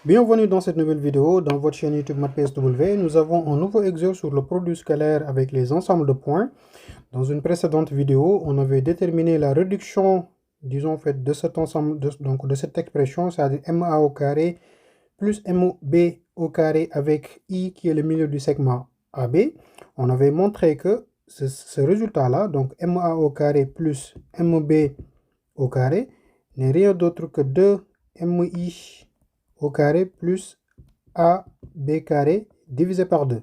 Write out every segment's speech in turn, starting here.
Bienvenue dans cette nouvelle vidéo dans votre chaîne YouTube MathPSW. Nous avons un nouveau exercice sur le produit scalaire avec les ensembles de points. Dans une précédente vidéo, on avait déterminé la réduction, disons en fait, de cet ensemble, de cette expression, c'est-à-dire MA au carré plus MB au carré avec I qui est le milieu du segment AB. On avait montré que ce résultat-là, donc MA au carré plus MB au carré, n'est rien d'autre que 2MI au carré plus AB carré divisé par 2.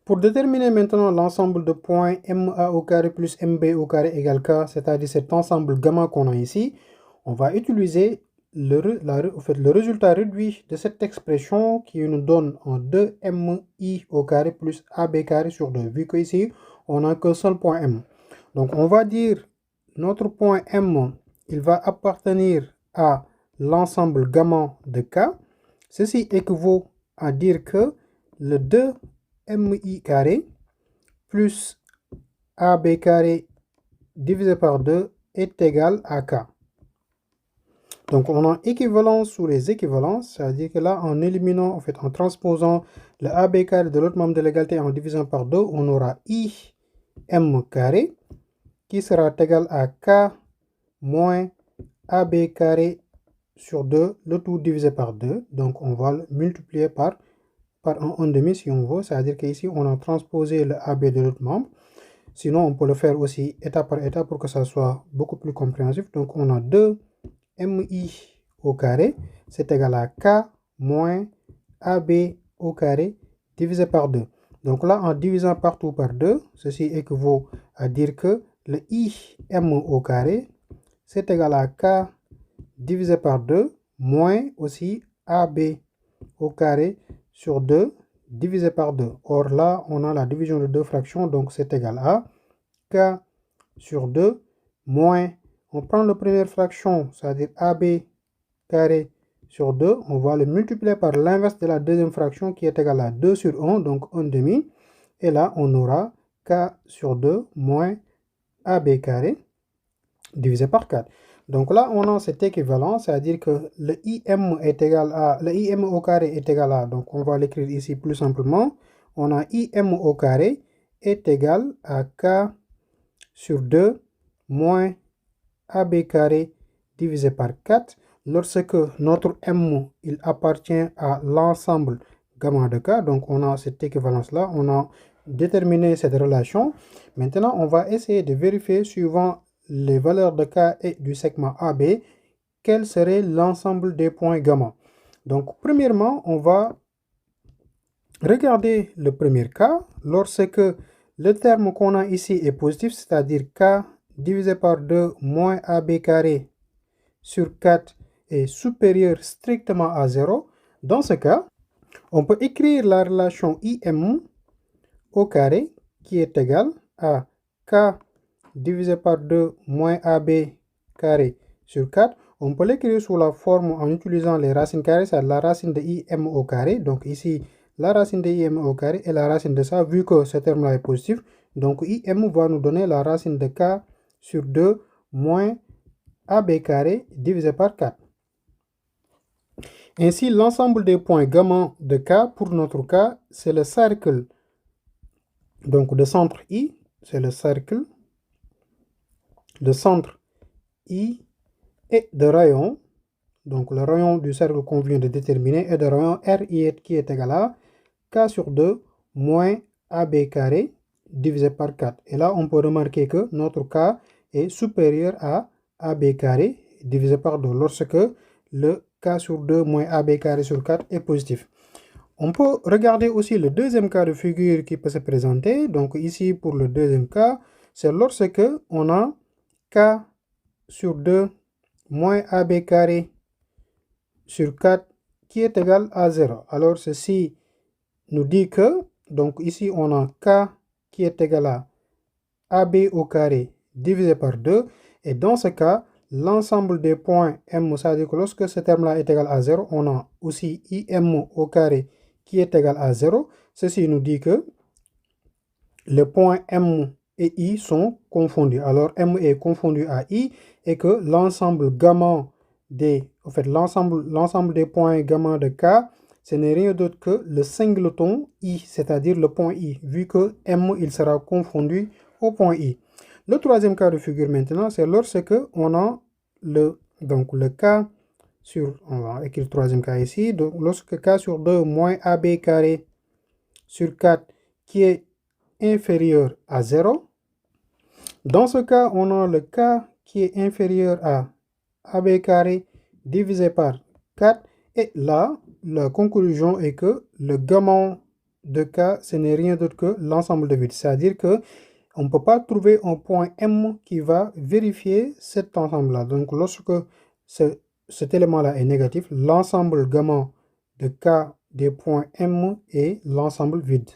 Pour déterminer maintenant l'ensemble de points MA au carré plus MB au carré égale K, c'est-à-dire cet ensemble gamma qu'on a ici, on va utiliser le résultat réduit de cette expression qui nous donne en 2MI au carré plus AB carré sur 2, vu qu'ici, on n'a qu'un seul point M. Donc on va dire notre point M, il va appartenir à l'ensemble gamma de K. Ceci équivaut à dire que le 2MI carré plus AB carré divisé par 2 est égal à K. Donc on a équivalence sous les équivalences, c'est-à-dire que là, en éliminant, en fait, en transposant le AB carré de l'autre membre de l'égalité en divisant par 2, on aura IM carré qui sera égal à K moins AB carré sur 2, le tout divisé par 2. Donc on va le multiplier par un demi si on veut, c'est-à-dire qu'ici on a transposé le AB de l'autre membre. Sinon on peut le faire aussi étape par étape pour que ça soit beaucoup plus compréhensif. Donc on a 2MI au carré, c'est égal à K moins AB au carré divisé par 2. Donc là, en divisant partout par 2, ceci équivaut à dire que le IM au carré, c'est égal à K divisé par 2 moins aussi AB au carré sur 2 divisé par 2. Or là, on a la division de deux fractions, donc c'est égal à K sur 2 moins, on prend la première fraction, c'est-à-dire AB carré sur 2, on va le multiplier par l'inverse de la deuxième fraction qui est égal à 2 sur 1, donc 1 demi. Et là, on aura K sur 2 moins AB carré divisé par 4. Donc là, on a cette équivalence, c'est-à-dire que le IM est égal à, le IM au carré est égal à, donc on va l'écrire ici plus simplement, on a IM au carré est égal à K sur 2 moins AB carré divisé par 4, lorsque notre M, il appartient à l'ensemble gamma de K, donc on a cette équivalence-là, on a déterminé cette relation. Maintenant, on va essayer de vérifier, suivant les valeurs de K et du segment AB, quel serait l'ensemble des points gamma. Donc, premièrement, on va regarder le premier cas. Lorsque le terme qu'on a ici est positif, c'est-à-dire K divisé par 2 moins AB carré sur 4 est supérieur strictement à 0. Dans ce cas, on peut écrire la relation IM au carré qui est égale à K divisé par 2 moins AB carré sur 4. On peut l'écrire sous la forme en utilisant les racines carrées, c'est la racine de IM au carré. Donc ici, la racine de IM au carré est la racine de ça, vu que ce terme-là est positif. Donc IM va nous donner la racine de K sur 2 moins AB carré divisé par 4. Ainsi, l'ensemble des points gamma de K, pour notre cas, c'est le cercle donc de centre I, c'est le cercle de centre I et de rayon, donc le rayon du cercle qu'on vient de déterminer, et de rayon RI qui est égal à K sur 2 moins AB carré divisé par 4. Et là, on peut remarquer que notre K est supérieur à AB carré divisé par 2 lorsque le K sur 2 moins AB carré sur 4 est positif. On peut regarder aussi le deuxième cas de figure qui peut se présenter. Donc ici, pour le deuxième cas, c'est lorsque on a K sur 2 moins AB carré sur 4 qui est égal à 0. Alors ceci nous dit que, donc ici on a K qui est égal à AB au carré divisé par 2. Et dans ce cas, l'ensemble des points M, c'est-à-dire que lorsque ce terme-là est égal à 0, on a aussi IM au carré qui est égal à 0. Ceci nous dit que les points M et I sont confondus. Alors M est confondu à I et que l'ensemble gamma des en fait, l'ensemble des points gamma de K, ce n'est rien d'autre que le singleton I, c'est-à-dire le point I, vu que M, il sera confondu au point I. Le troisième cas de figure maintenant, c'est lorsque on a le K sur, on va écrire le troisième cas ici, donc lorsque K sur 2 moins AB carré sur 4 qui est inférieur à 0. Dans ce cas, on a le K qui est inférieur à AB carré divisé par 4. Et là, la conclusion est que le gamma de K, ce n'est rien d'autre que l'ensemble de vide. C'est-à-dire que on ne peut pas trouver un point M qui va vérifier cet ensemble-là. Donc, lorsque cet élément-là est négatif, l'ensemble gamma de K des points M est l'ensemble vide.